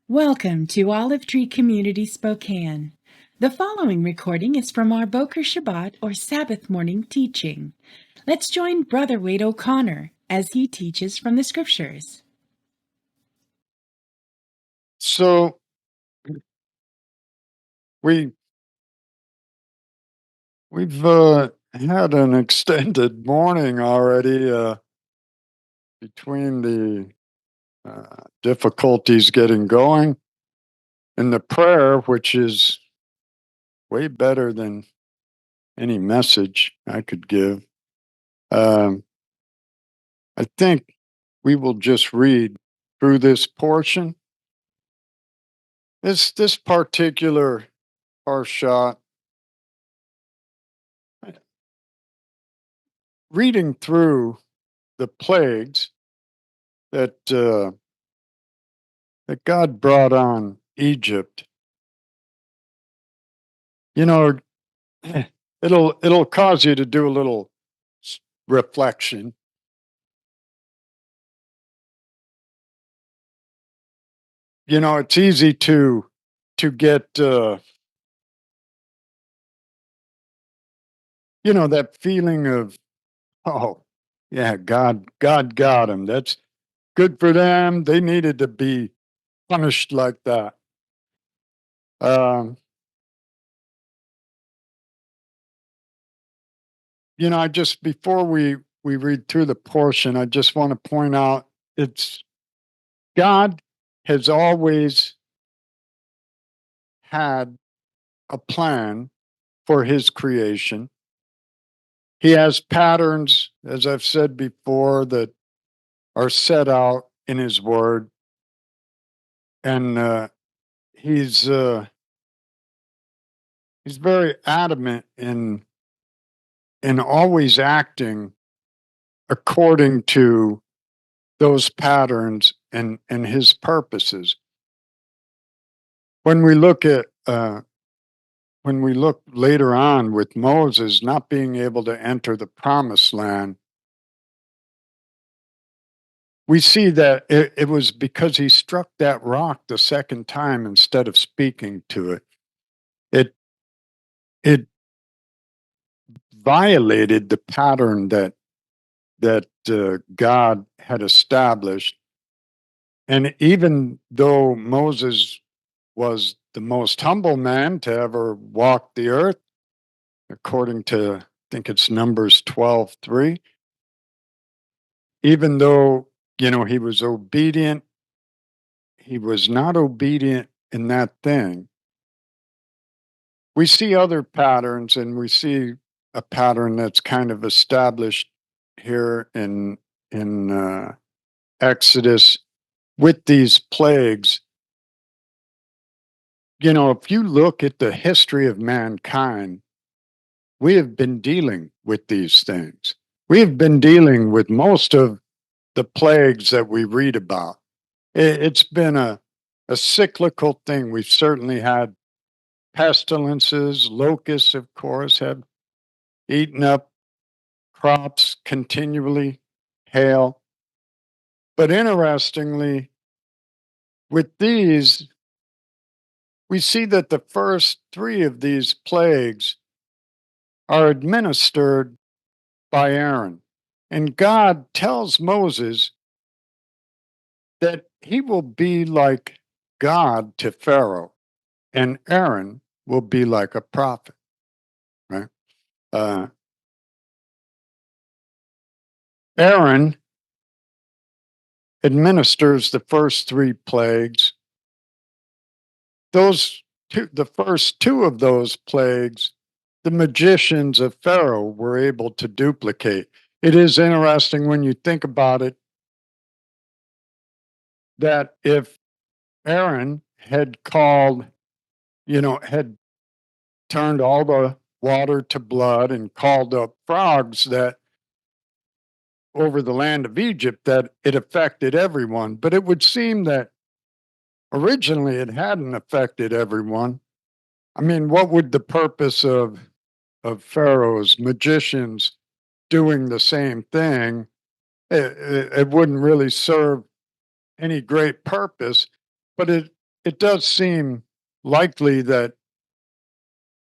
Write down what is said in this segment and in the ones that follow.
Welcome to Olive Tree Community Spokane. The following recording is from our Boker Shabbat or Sabbath morning teaching. Let's join Brother Wade O'Connor as he teaches from the scriptures. So we've had an extended morning already between the difficulties getting going and the prayer, which is way better than any message I could give. I think we will just read through this portion. This particular Parasha, reading through the plagues that God brought on Egypt. You know, it'll cause you to do a little reflection. You know, it's easy to get that feeling of, oh yeah, God got them. That's good for them. They needed to be punished like that. Um, I just before we read through the portion, I just want to point out it's God has always had a plan for his creation. He has patterns, as I've said before, that are set out in his word. And he's very adamant in always acting according to those patterns and his purposes. When we look later on with Moses not being able to enter the promised land, we see that it was because he struck that rock the second time instead of speaking to it. It violated the pattern that God had established. And even though Moses was the most humble man to ever walk the earth, according to, I think it's Numbers 12:3, even though, he was obedient, he was not obedient in that thing. We see other patterns, and we see a pattern that's kind of established here in Exodus with these plagues. If you look at the history of mankind, we have been dealing with these things. We have been dealing with most of the plagues that we read about. It's been a cyclical thing. We've certainly had pestilences, locusts, of course, have eaten up crops continually, hail. But interestingly, with these, we see that the first three of these plagues are administered by Aaron. And God tells Moses that he will be like God to Pharaoh, and Aaron will be like a prophet, right? Aaron administers the first three plagues. The first two of those plagues, the magicians of Pharaoh were able to duplicate. It is interesting when you think about it that if Aaron had had turned all the water to blood and called up frogs that over the land of Egypt, that it affected everyone. But it would seem that originally it hadn't affected everyone. I mean, what would the purpose of Pharaoh's magicians doing the same thing? It wouldn't really serve any great purpose, but it does seem likely that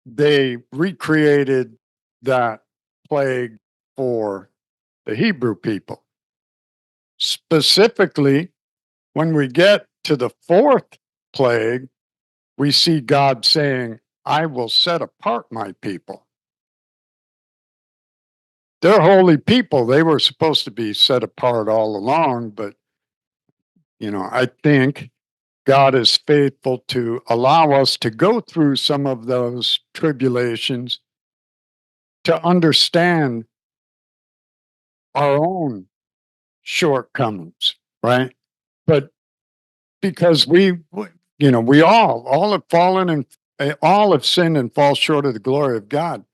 they recreated that plague for the Hebrew people. Specifically, when we get to the fourth plague, we see God saying, I will set apart my people. They're holy people. They were supposed to be set apart all along, but, I think God is faithful to allow us to go through some of those tribulations to understand our own shortcomings, right? But because we all have fallen and all have sinned and fall short of the glory of God.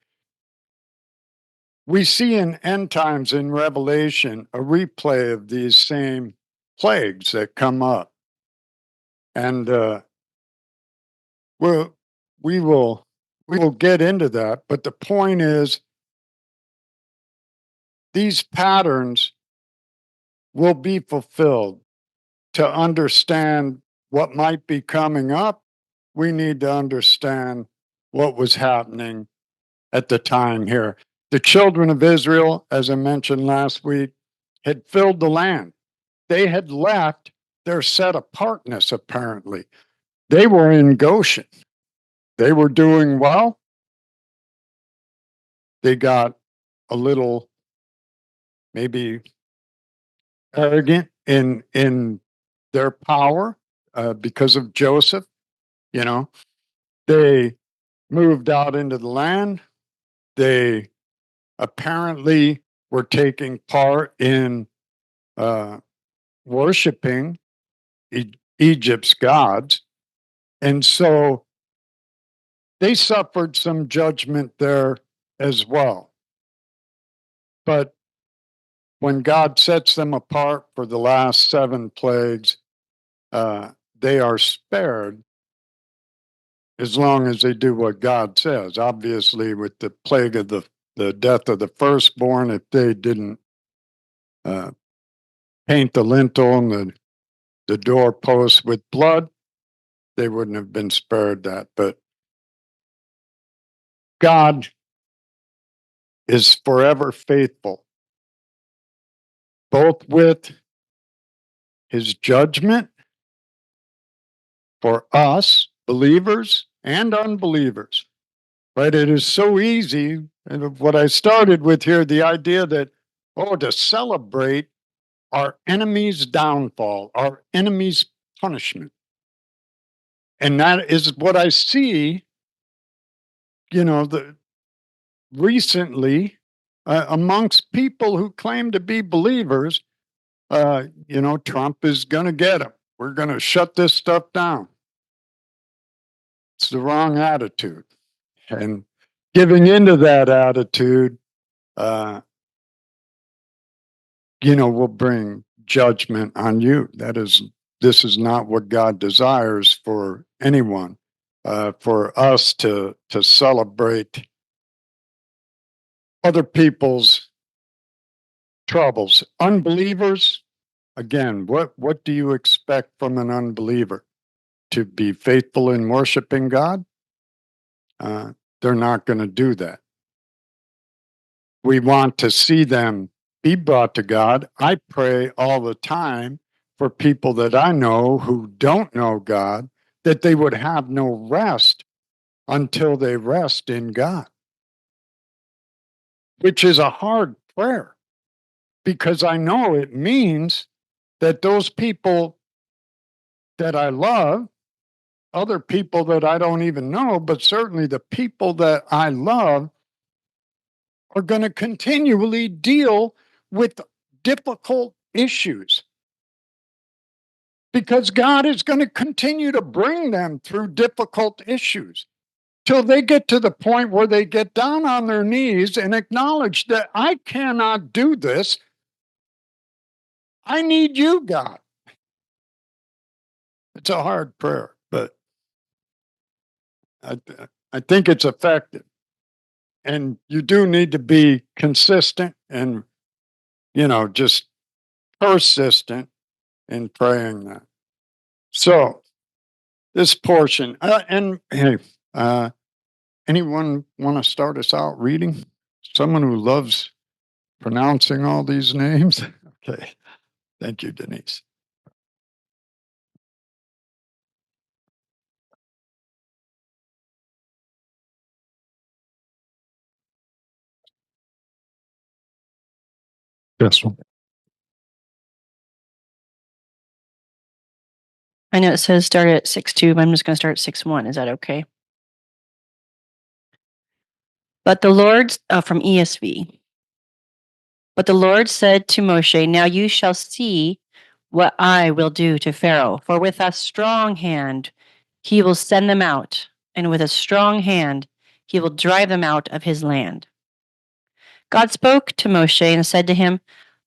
We see in end times in Revelation a replay of these same plagues that come up. And we'll, we will we will get into that. But the point is, these patterns will be fulfilled. To understand what might be coming up, we need to understand what was happening at the time here. The children of Israel, as I mentioned last week, had filled the land. They had left their set apartness, apparently. They were in Goshen. They were doing well. They got a little, maybe arrogant in their power because of Joseph. You know, they moved out into the land. They apparently were taking part in worshiping Egypt's gods. And so they suffered some judgment there as well. But when God sets them apart for the last 7 plagues, they are spared as long as they do what God says. Obviously, with the plague of the death of the firstborn, if they didn't uh, paint the lintel and the doorposts with blood, they wouldn't have been spared that. But God is forever faithful, both with his judgment for us, believers and unbelievers. Right? It is so easy. And what I started with here, the idea that, to celebrate our enemy's downfall, our enemy's punishment. And that is what I see, recently amongst people who claim to be believers. Trump is going to get them. We're going to shut this stuff down. It's the wrong attitude. And giving into that attitude, will bring judgment on you. This is not what God desires for anyone. For us to celebrate other people's troubles. Unbelievers, again, what do you expect from an unbeliever? To be faithful in worshiping God? They're not going to do that. We want to see them be brought to God. I pray all the time for people that I know who don't know God, that they would have no rest until they rest in God, which is a hard prayer because I know it means that those people that I love, other people that I don't even know, but certainly the people that I love, are going to continually deal with difficult issues because God is going to continue to bring them through difficult issues till they get to the point where they get down on their knees and acknowledge that I cannot do this. I need you, God. It's a hard prayer, but I think it's effective. And you do need to be consistent and, just persistent in praying that. So this portion. And hey, anyone want to start us out reading? Someone who loves pronouncing all these names? Okay. Thank you, Denise. Yes. I know it says start at 6:2, but I'm just going to start at 6:1. Is that okay? But the Lord, from ESV. But the Lord said to Moshe, now you shall see what I will do to Pharaoh, for with a strong hand he will send them out, and with a strong hand he will drive them out of his land. God spoke to Moshe and said to him,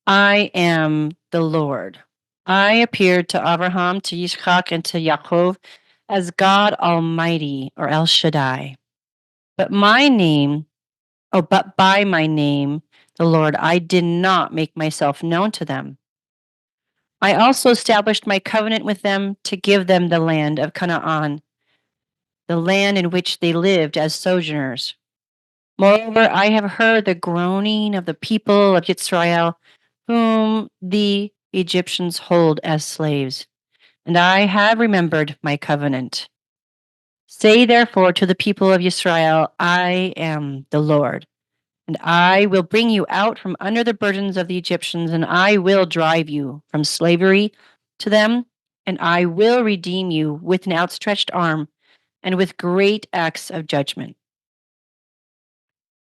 I am the Lord. I appeared to Abraham, to Yitzchak, and to Yaakov as God Almighty, or El Shaddai. But by my name, the Lord, I did not make myself known to them. I also established my covenant with them to give them the land of Canaan, the land in which they lived as sojourners. Moreover, I have heard the groaning of the people of Israel, whom the Egyptians hold as slaves, and I have remembered my covenant. Say therefore to the people of Israel, I am the Lord, and I will bring you out from under the burdens of the Egyptians, and I will drive you from slavery to them, and I will redeem you with an outstretched arm and with great acts of judgment.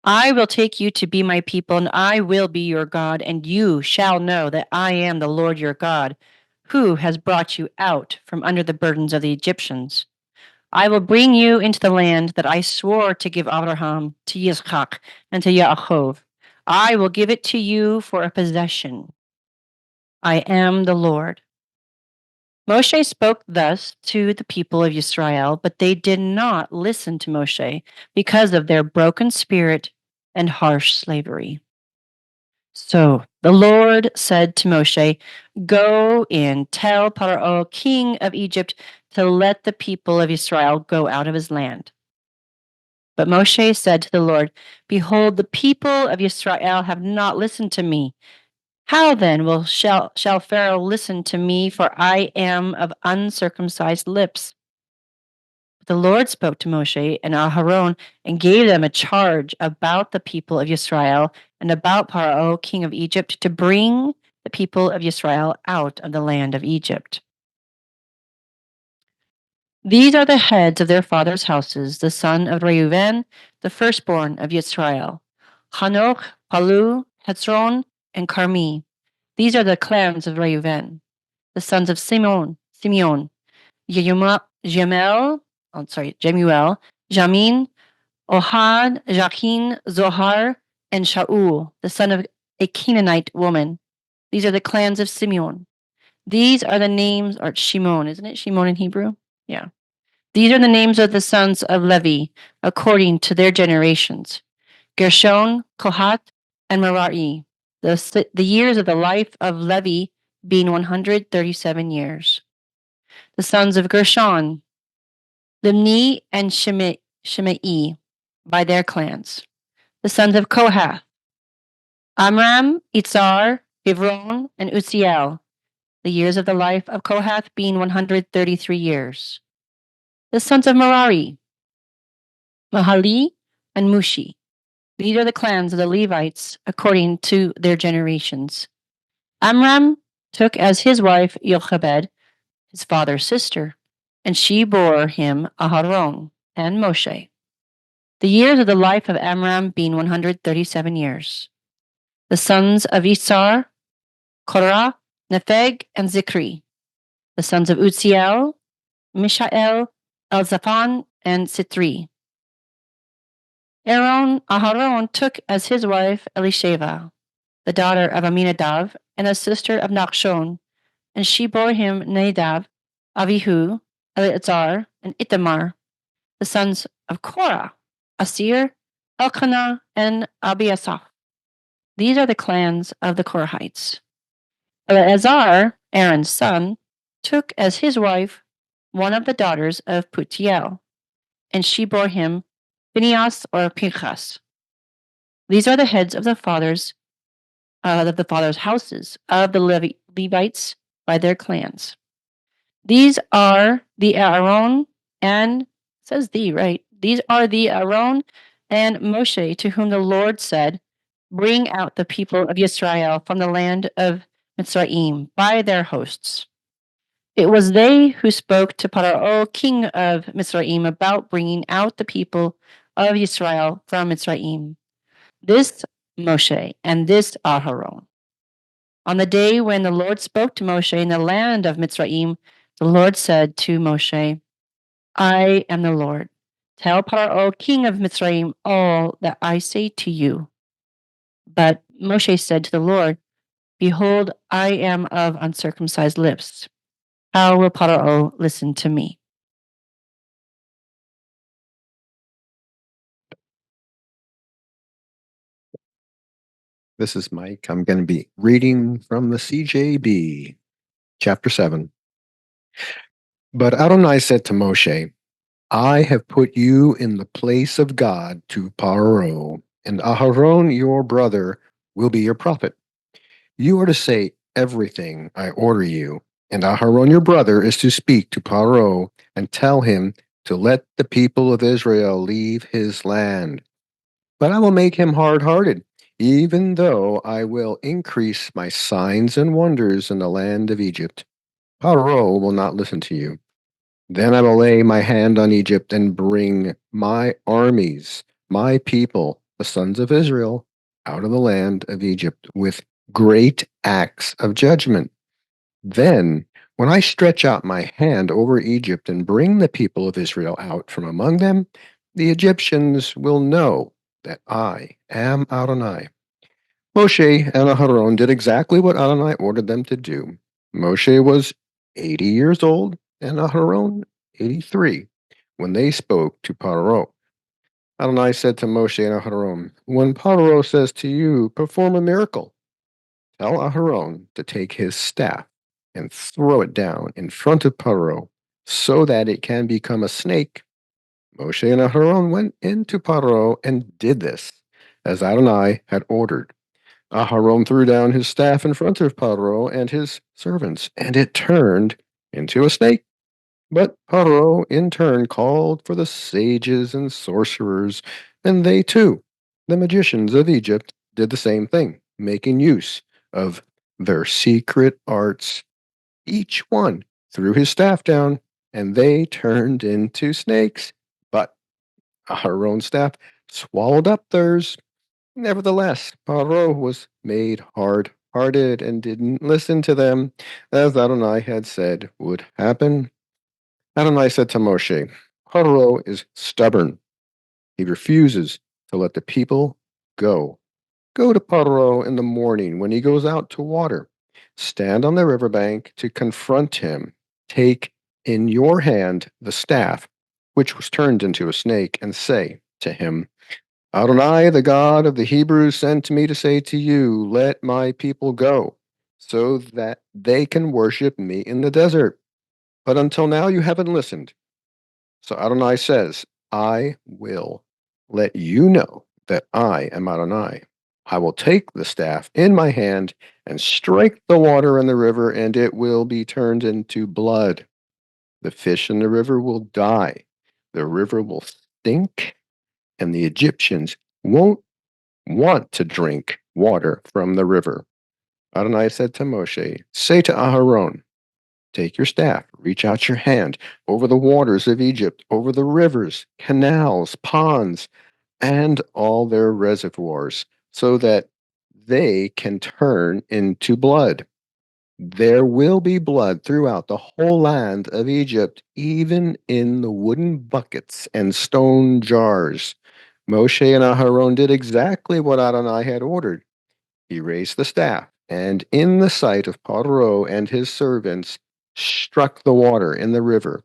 I will take you to be my people, and I will be your God, and you shall know that I am the Lord your God, who has brought you out from under the burdens of the Egyptians. I will bring you into the land that I swore to give Abraham, to Yitzchak, and to Yaakov. I will give it to you for a possession. I am the Lord. Moshe spoke thus to the people of Israel, but they did not listen to Moshe because of their broken spirit and harsh slavery. So the Lord said to Moshe, go in, tell Paro, king of Egypt, to let the people of Israel go out of his land. But Moshe said to the Lord, behold, the people of Israel have not listened to me. How then shall Pharaoh listen to me, for I am of uncircumcised lips? The Lord spoke to Moshe and Aharon and gave them a charge about the people of Israel and about Paro, king of Egypt, to bring the people of Israel out of the land of Egypt. These are the heads of their fathers' houses, the son of Reuven, the firstborn of Israel, Hanoch, Palu, Hezron, and Carmi. These are the clans of Reuven. The sons of Simeon, Jemuel, Jamin, Ohad, Jachin, Zohar, and Shaul, the son of a Canaanite woman. These are the clans of Simeon. These are the names, or Shimon, isn't it? Shimon in Hebrew? Yeah. These are the names of the sons of Levi, according to their generations: Gershon, Kohath, and Merari. The years of the life of Levi being 137 years. The sons of Gershon, Limni and Shimei, by their clans. The sons of Kohath, Amram, Itzar, Hivron, and Uziel. The years of the life of Kohath being 133 years. The sons of Merari, Mahali, and Mushi. These are the clans of the Levites according to their generations. Amram took as his wife Jochebed, his father's sister, and she bore him Aharon and Moshe. The years of the life of Amram being 137 years. The sons of Isar, Korah, Nepheg, and Zikri. The sons of Uziel, Mishael, Elzaphan, and Sitri. Aharon took as his wife Elisheva, the daughter of Aminadav, and a sister of Nachshon, and she bore him Nadab, Avihu, Eleazar, and Ithamar. The sons of Korah, Asir, Elkanah, and Abiasaph. These are the clans of the Korahites. Eleazar, Aaron's son, took as his wife one of the daughters of Putiel, and she bore him Phinehas or Pinchas. These are the heads of the fathers' houses of the Levites by their clans. These are the Aaron and says the right. These are the Aaron and Moshe to whom the Lord said, "Bring out the people of Israel from the land of Mitzrayim by their hosts." It was they who spoke to Paro, king of Mitzrayim, about bringing out the people of Israel from Mitzrayim. This Moshe and this Aharon. On the day when the Lord spoke to Moshe in the land of Mitzrayim, the Lord said to Moshe, "I am the Lord. Tell Paro, king of Mitzrayim, all that I say to you." But Moshe said to the Lord, "Behold, I am of uncircumcised lips. How will Paro listen to me?" This is Mike. I'm going to be reading from the CJB, chapter 7. But Adonai said to Moshe, "I have put you in the place of God to Paro, and Aharon your brother will be your prophet. You are to say everything I order you, and Aharon your brother is to speak to Paro and tell him to let the people of Israel leave his land. But I will make him hard-hearted, even though I will increase my signs and wonders in the land of Egypt. Paro will not listen to you. Then I will lay my hand on Egypt and bring my armies, my people, the sons of Israel, out of the land of Egypt with great acts of judgment. Then, when I stretch out my hand over Egypt and bring the people of Israel out from among them, the Egyptians will know that I am Adonai." Moshe and Aharon did exactly what Adonai ordered them to do. Moshe was 80 years old and Aharon 83 when they spoke to Paro. Adonai said to Moshe and Aharon, "When Paro says to you, 'Perform a miracle,' tell Aharon to take his staff and throw it down in front of Paro so that it can become a snake." Moshe and Aharon went into Paro and did this, as Adonai had ordered. Aharon threw down his staff in front of Paro and his servants, and it turned into a snake. But Paro in turn called for the sages and sorcerers, and they too, the magicians of Egypt, did the same thing, making use of their secret arts. Each one threw his staff down, and they turned into snakes. But Aharon's staff swallowed up theirs. Nevertheless, Paro was made hard-hearted and didn't listen to them, as Adonai had said would happen. Adonai said to Moshe, "Paro is stubborn. He refuses to let the people go. Go to Paro in the morning when he goes out to water. Stand on the riverbank to confront him. Take in your hand the staff, which was turned into a snake, and say to him, 'Adonai, the God of the Hebrews, sent me to say to you, let my people go, so that they can worship me in the desert. But until now you haven't listened.' So Adonai says, 'I will let you know that I am Adonai. I will take the staff in my hand and strike the water in the river, and it will be turned into blood. The fish in the river will die. The river will stink, and the Egyptians won't want to drink water from the river.' Adonai said to Moshe, 'Say to Aharon, take your staff, reach out your hand over the waters of Egypt, over the rivers, canals, ponds, and all their reservoirs, so that they can turn into blood. There will be blood throughout the whole land of Egypt, even in the wooden buckets and stone jars.' Moshe and Aharon did exactly what Adonai had ordered. He raised the staff, and in the sight of Paro and his servants, struck the water in the river,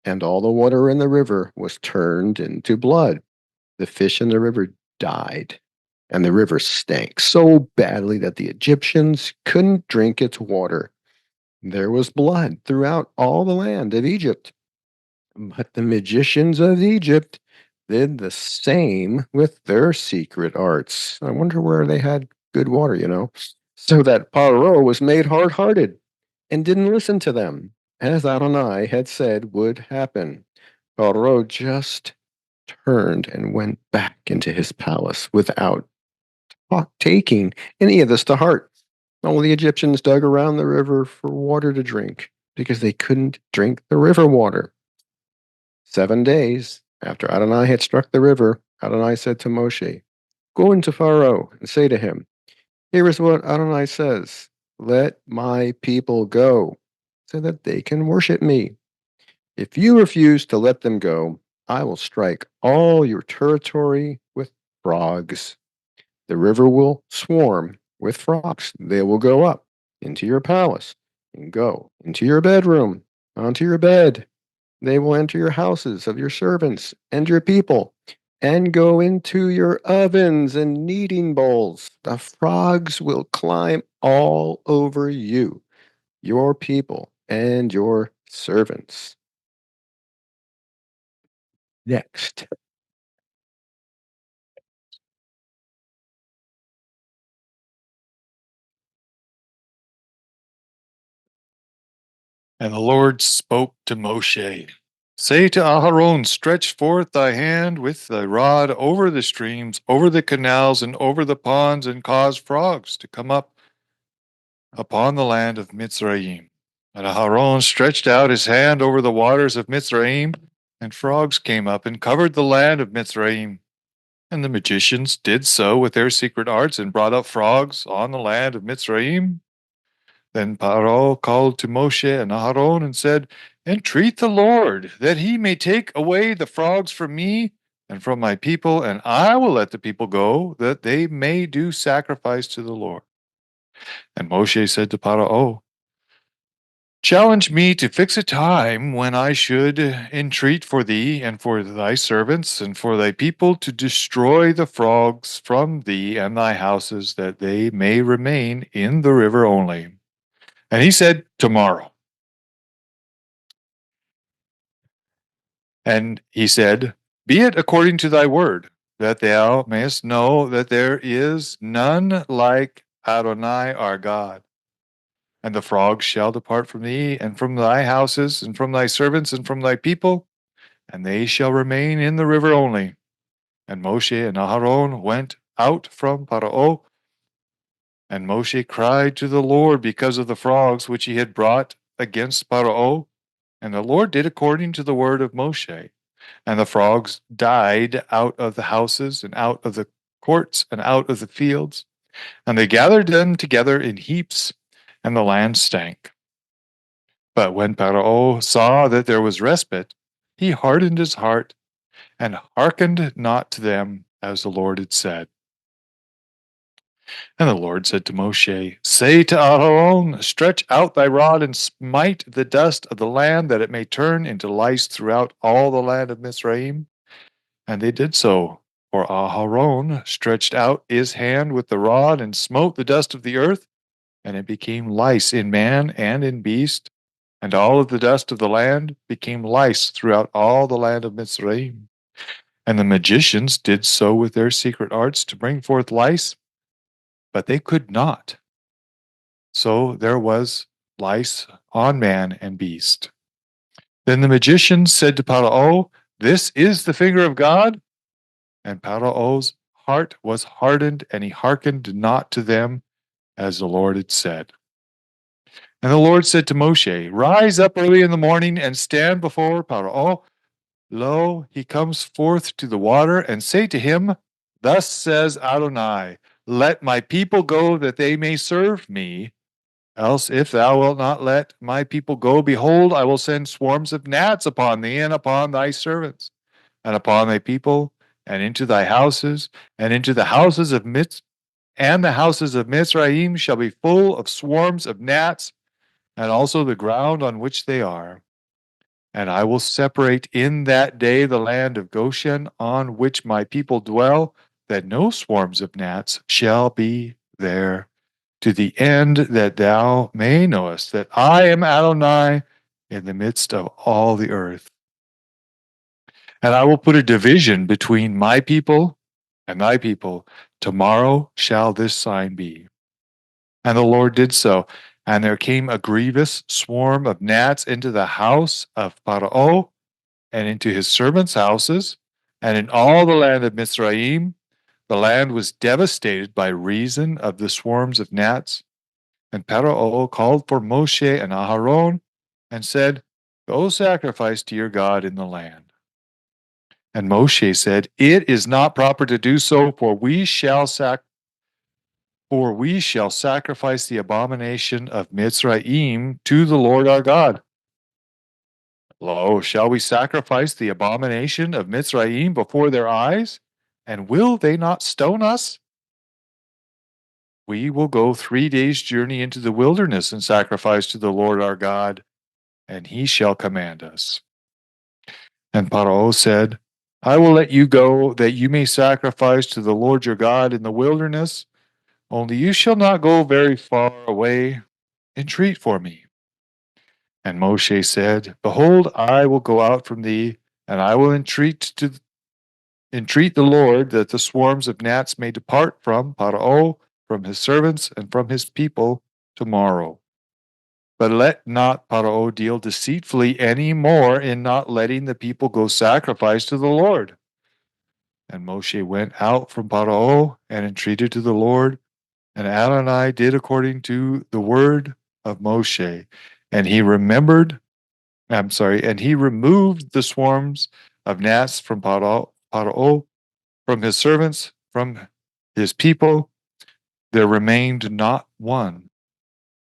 and all the water in the river was turned into blood. The fish in the river died, and the river stank so badly that the Egyptians couldn't drink its water. There was blood throughout all the land of Egypt, But the magicians of Egypt did the same with their secret arts. I wonder where they had good water, So that Paro was made hard-hearted and didn't listen to them, as Adonai had said would happen. Paro just turned and went back into his palace without taking any of this to heart. All the Egyptians dug around the river for water to drink because they couldn't drink the river water. 7 days after Adonai had struck the river, Adonai said to Moshe, "Go into Pharaoh and say to him, 'Here is what Adonai says: Let my people go, so that they can worship me. If you refuse to let them go, I will strike all your territory with frogs. The river will swarm with frogs. They will go up into your palace and go into your bedroom, onto your bed. They will enter your houses of your servants and your people, and go into your ovens and kneading bowls. The frogs will climb all over you, your people, and your servants.'" Next. And the Lord spoke to Moshe, "Say to Aharon, stretch forth thy hand with thy rod over the streams, over the canals, and over the ponds, and cause frogs to come up upon the land of Mitzrayim." And Aharon stretched out his hand over the waters of Mitzrayim, and frogs came up and covered the land of Mitzrayim. And the magicians did so with their secret arts and brought up frogs on the land of Mitzrayim. Then Paro called to Moshe and Aharon and said, "Entreat the Lord that he may take away the frogs from me and from my people, and I will let the people go, that they may do sacrifice to the Lord." And Moshe said to Paro, "Challenge me to fix a time when I should entreat for thee and for thy servants and for thy people to destroy the frogs from thee and thy houses, that they may remain in the river only." And he said, "Tomorrow." And he said, "Be it according to thy word, that thou mayest know that there is none like Adonai our God. And the frogs shall depart from thee, and from thy houses, and from thy servants, and from thy people, and they shall remain in the river only." And Moshe and Aharon went out from Paro, and Moshe cried to the Lord because of the frogs which he had brought against Paro. And the Lord did according to the word of Moshe. And the frogs died out of the houses, and out of the courts, and out of the fields. And they gathered them together in heaps, and the land stank. But when Paro saw that there was respite, he hardened his heart, and hearkened not to them, as the Lord had said. And the Lord said to Moshe, "Say to Aharon, stretch out thy rod and smite the dust of the land, that it may turn into lice throughout all the land of Mizraim." And they did so. For Aharon stretched out his hand with the rod and smote the dust of the earth, and it became lice in man and in beast, and all of the dust of the land became lice throughout all the land of Mizraim. And the magicians did so with their secret arts to bring forth lice, but they could not. So there was lice on man and beast. Then the magicians said to Paro, "This is the finger of God?" And Paro's heart was hardened, and he hearkened not to them, as the Lord had said. And the Lord said to Moshe, "Rise up early in the morning and stand before Paro. Lo, he comes forth to the water, and say to him, Thus says Adonai, Let my people go, that they may serve me. Else, if thou wilt not let my people go, behold, I will send swarms of gnats upon thee and upon thy servants, and upon thy people, and into thy houses, and into the houses of the houses of Mizraim shall be full of swarms of gnats, and also the ground on which they are. And I will separate in that day the land of Goshen, on which my people dwell, that no swarms of gnats shall be there, to the end that thou may knowest that I am Adonai in the midst of all the earth." And I will put a division between my people and thy people. Tomorrow shall this sign be. And the Lord did so. And there came a grievous swarm of gnats into the house of Pharaoh, and into his servants' houses, and in all the land of Mizraim. The land was devastated by reason of the swarms of gnats. And Pharaoh called for Moshe and Aharon, and said, Go sacrifice to your God in the land. And Moshe said, It is not proper to do so, for we shall sacrifice the abomination of Mizraim to the Lord our God. Lo, shall we sacrifice the abomination of Mizraim before their eyes? And will they not stone us? We will go 3 days' journey into the wilderness and sacrifice to the Lord our God, and he shall command us. And Pharaoh said, I will let you go, that you may sacrifice to the Lord your God in the wilderness. Only you shall not go very far away. Entreat for me. And Moshe said, Behold, I will go out from thee, and I will entreat the Lord that the swarms of gnats may depart from Pharaoh, from his servants, and from his people tomorrow. But let not Pharaoh deal deceitfully any more in not letting the people go sacrifice to the Lord. And Moshe went out from Pharaoh and entreated to the Lord, and Adonai did according to the word of Moshe, and he removed the swarms of gnats from Pharaoh, from his servants, from his people. There remained not one.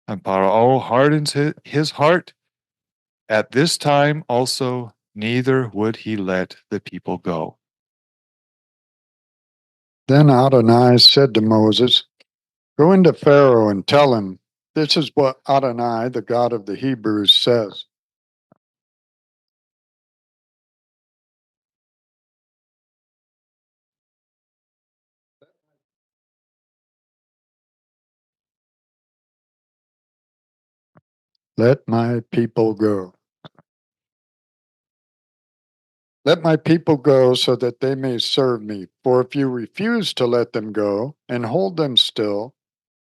And Pharaoh hardens his heart at this time also, neither would he let the people go. Then Adonai said to Moses, Go into Pharaoh and tell him, This is what Adonai, the God of the Hebrews, says. Let my people go. Let my people go so that they may serve me. For if you refuse to let them go and hold them still,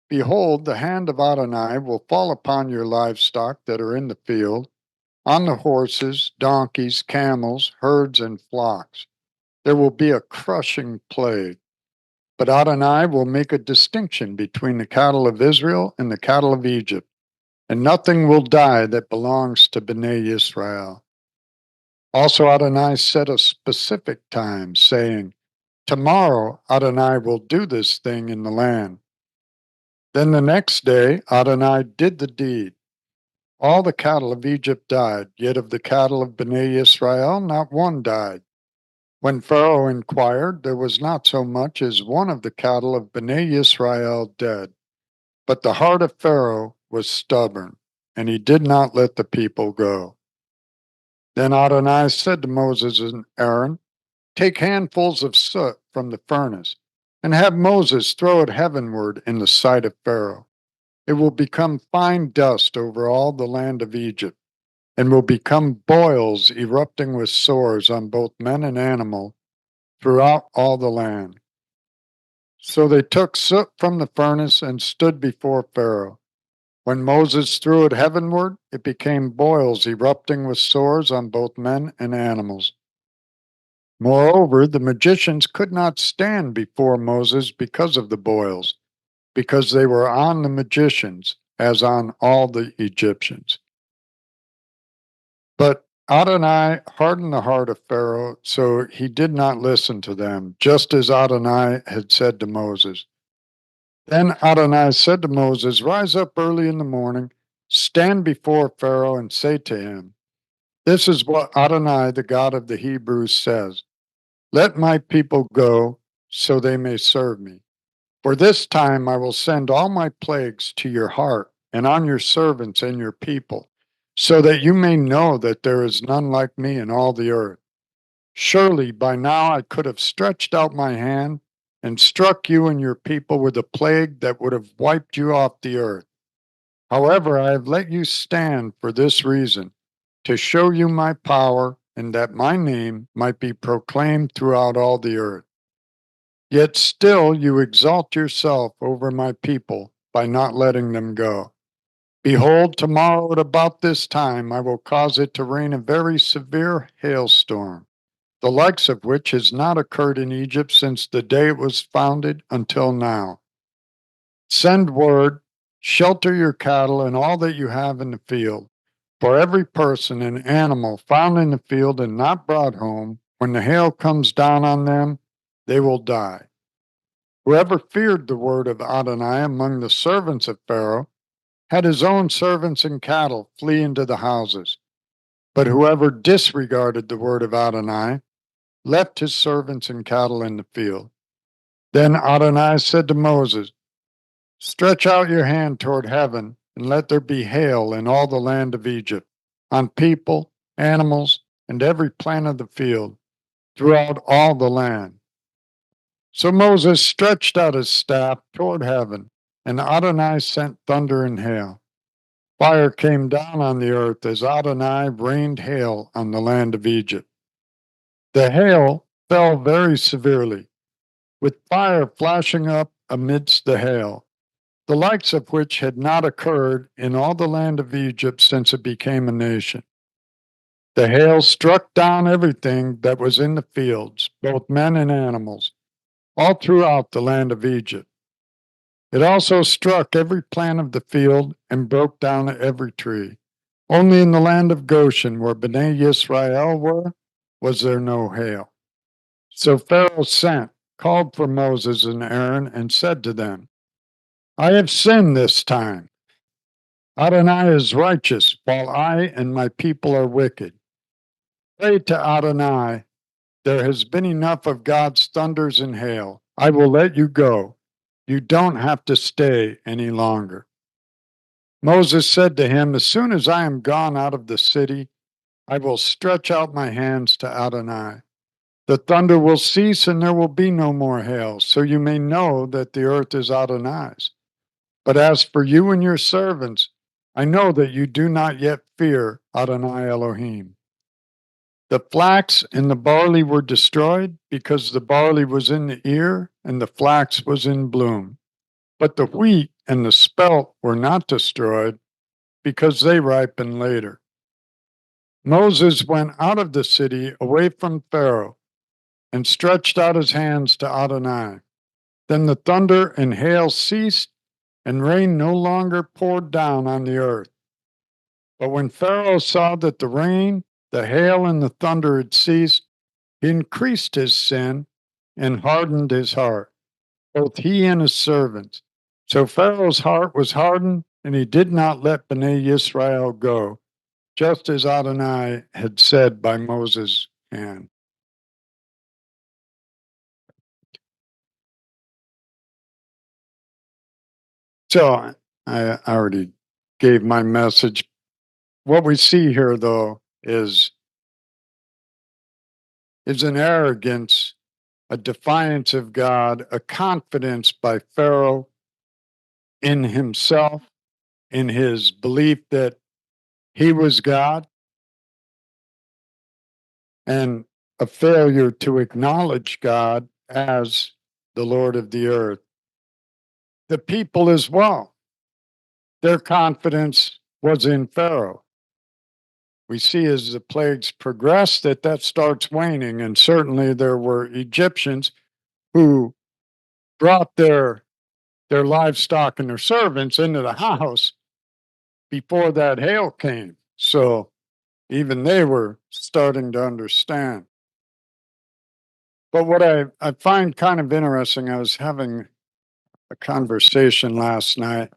behold, the hand of Adonai will fall upon your livestock that are in the field, on the horses, donkeys, camels, herds, and flocks. There will be a crushing plague. But Adonai will make a distinction between the cattle of Israel and the cattle of Egypt, and nothing will die that belongs to Bnei Israel. Also Adonai set a specific time, saying, Tomorrow Adonai will do this thing in the land. Then the next day Adonai did the deed. All the cattle of Egypt died, yet of the cattle of Bnei Israel not one died. When Pharaoh inquired, there was not so much as one of the cattle of Bnei Israel dead. But the heart of Pharaoh was stubborn, and he did not let the people go. Then Adonai said to Moses and Aaron, Take handfuls of soot from the furnace, and have Moses throw it heavenward in the sight of Pharaoh. It will become fine dust over all the land of Egypt, and will become boils erupting with sores on both men and animal throughout all the land. So they took soot from the furnace and stood before Pharaoh. When Moses threw it heavenward, it became boils erupting with sores on both men and animals. Moreover, the magicians could not stand before Moses because of the boils, because they were on the magicians, as on all the Egyptians. But Adonai hardened the heart of Pharaoh, so he did not listen to them, just as Adonai had said to Moses. Then Adonai said to Moses, Rise up early in the morning, stand before Pharaoh, and say to him, This is what Adonai, the God of the Hebrews, says. Let my people go, so they may serve me. For this time I will send all my plagues to your heart and on your servants and your people, so that you may know that there is none like me in all the earth. Surely by now I could have stretched out my hand and struck you and your people with a plague that would have wiped you off the earth. However, I have let you stand for this reason, to show you my power and that my name might be proclaimed throughout all the earth. Yet still you exalt yourself over my people by not letting them go. Behold, tomorrow at about this time I will cause it to rain a very severe hailstorm, the likes of which has not occurred in Egypt since the day it was founded until now. Send word, shelter your cattle and all that you have in the field. For every person and animal found in the field and not brought home, when the hail comes down on them, they will die. Whoever feared the word of Adonai among the servants of Pharaoh had his own servants and cattle flee into the houses. But whoever disregarded the word of Adonai left his servants and cattle in the field. Then Adonai said to Moses, Stretch out your hand toward heaven, and let there be hail in all the land of Egypt, on people, animals, and every plant of the field, throughout all the land. So Moses stretched out his staff toward heaven, and Adonai sent thunder and hail. Fire came down on the earth as Adonai rained hail on the land of Egypt. The hail fell very severely, with fire flashing up amidst the hail, the likes of which had not occurred in all the land of Egypt since it became a nation. The hail struck down everything that was in the fields, both men and animals, all throughout the land of Egypt. It also struck every plant of the field and broke down every tree. Only in the land of Goshen, where Bnei Yisrael were, was there no hail. So Pharaoh sent, called for Moses and Aaron, and said to them, I have sinned this time. Adonai is righteous, while I and my people are wicked. Pray to Adonai, there has been enough of God's thunders and hail. I will let you go. You don't have to stay any longer. Moses said to him, As soon as I am gone out of the city, I will stretch out my hands to Adonai. The thunder will cease and there will be no more hail, so you may know that the earth is Adonai's. But as for you and your servants, I know that you do not yet fear Adonai Elohim. The flax and the barley were destroyed because the barley was in the ear and the flax was in bloom. But the wheat and the spelt were not destroyed because they ripen later. Moses went out of the city away from Pharaoh and stretched out his hands to Adonai. Then the thunder and hail ceased, and rain no longer poured down on the earth. But when Pharaoh saw that the rain, the hail, and the thunder had ceased, he increased his sin and hardened his heart, both he and his servants. So Pharaoh's heart was hardened, and he did not let Bnei Yisrael go, just as Adonai had said by Moses' hand. So I already gave my message. What we see here, though, is an arrogance, a defiance of God, a confidence by Pharaoh in himself, in his belief that he was God, and a failure to acknowledge God as the Lord of the earth. The people as well, their confidence was in Pharaoh. We see as the plagues progress that starts waning, and certainly there were Egyptians who brought their livestock and their servants into the house before that hail came. So even they were starting to understand. But what I find kind of interesting, I was having a conversation last night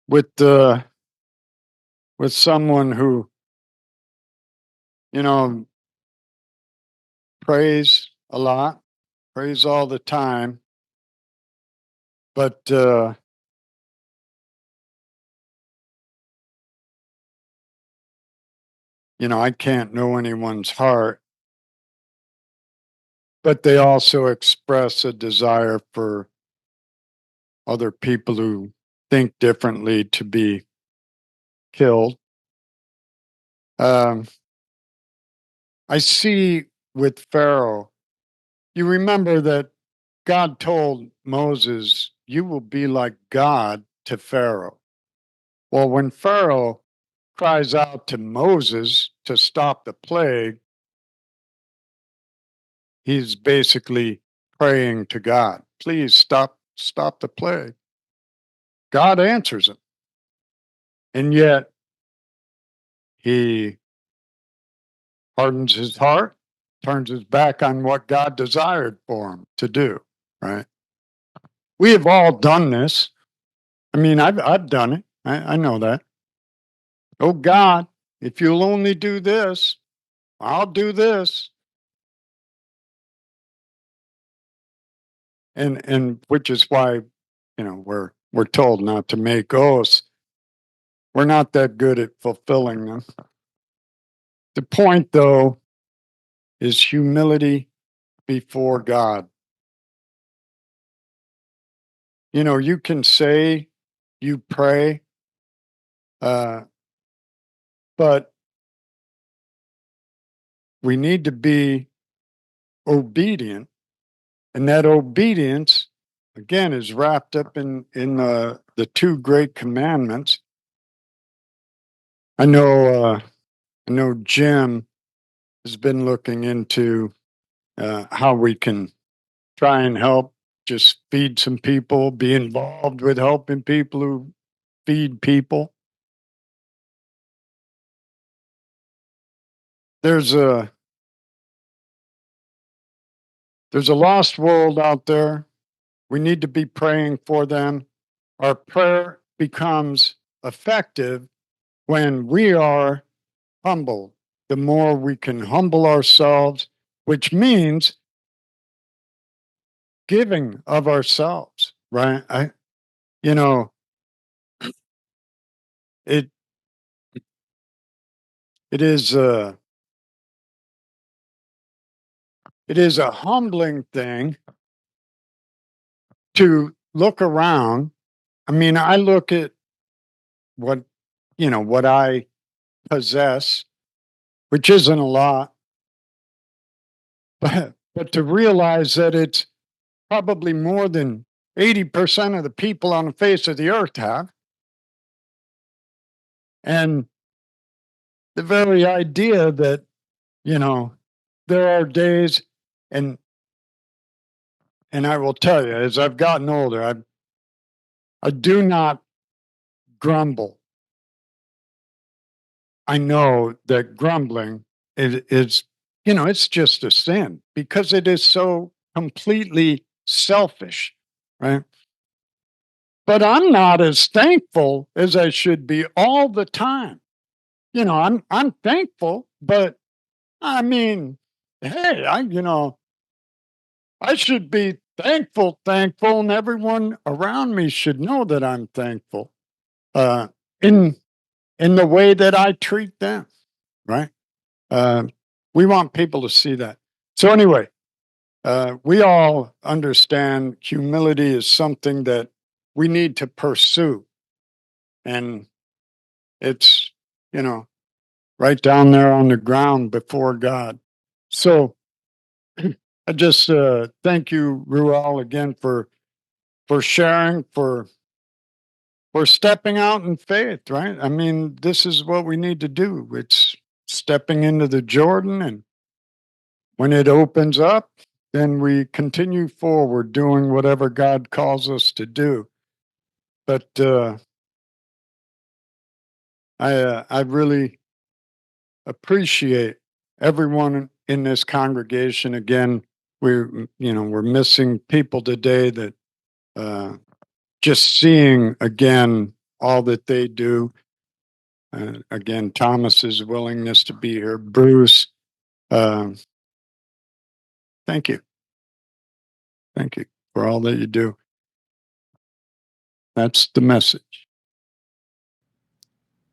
with someone who, prays a lot, prays all the time, but I can't know anyone's heart. But they also express a desire for other people who think differently to be killed. I see with Pharaoh, you remember that God told Moses, you will be like God to Pharaoh. Well, when Pharaoh cries out to Moses to stop the plague, he's basically praying to God, please stop the plague. God answers him. And yet he hardens his heart, turns his back on what God desired for him to do, right? We have all done this. I mean, I've done it. I know that. Oh God, if you'll only do this, I'll do this. And which is why, we're told not to make oaths. We're not that good at fulfilling them. The point, though, is humility before God. You can say you pray, but we need to be obedient. And that obedience, again, is wrapped up in the two great commandments. I know Jim has been looking into how we can try and help just feed some people, be involved with helping people who feed people. There's a lost world out there. We need to be praying for them. Our prayer becomes effective when we are humble. The more we can humble ourselves, which means giving of ourselves, right? It it is a humbling thing to look around. I mean, I look at what I possess, which isn't a lot, but to realize that it's probably more than 80% of the people on the face of the earth have. And the very idea that, there are days, and I will tell you, as I've gotten older, I do not grumble. I know that grumbling is, it's just a sin because it is so completely selfish, right? But I'm not as thankful as I should be all the time. I'm thankful, but I mean, hey, I should be thankful, and everyone around me should know that I'm thankful uh, in the way that I treat them, right? Uh, we want people to see that. So anyway, we all understand humility is something that we need to pursue, and it's right down there on the ground before God. So I just thank you, Ruel, again for sharing, for stepping out in faith, right? I mean, this is what we need to do. It's stepping into the Jordan, and when it opens up, then we continue forward doing whatever God calls us to do. But I really appreciate everyone in this congregation. Again, we're missing people today that just seeing again all that they do. Again, Thomas's willingness to be here, Bruce. Thank you, for all that you do. That's the message.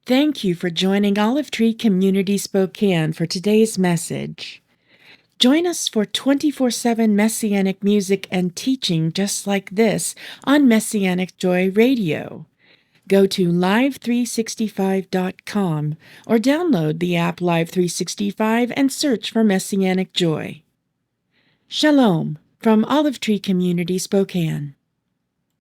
Thank you for joining Olive Tree Community Spokane for today's message. Join us for 24/7 Messianic music and teaching just like this on Messianic Joy Radio. Go to live365.com or download the app Live365 and search for Messianic Joy. Shalom from Olive Tree Community Spokane.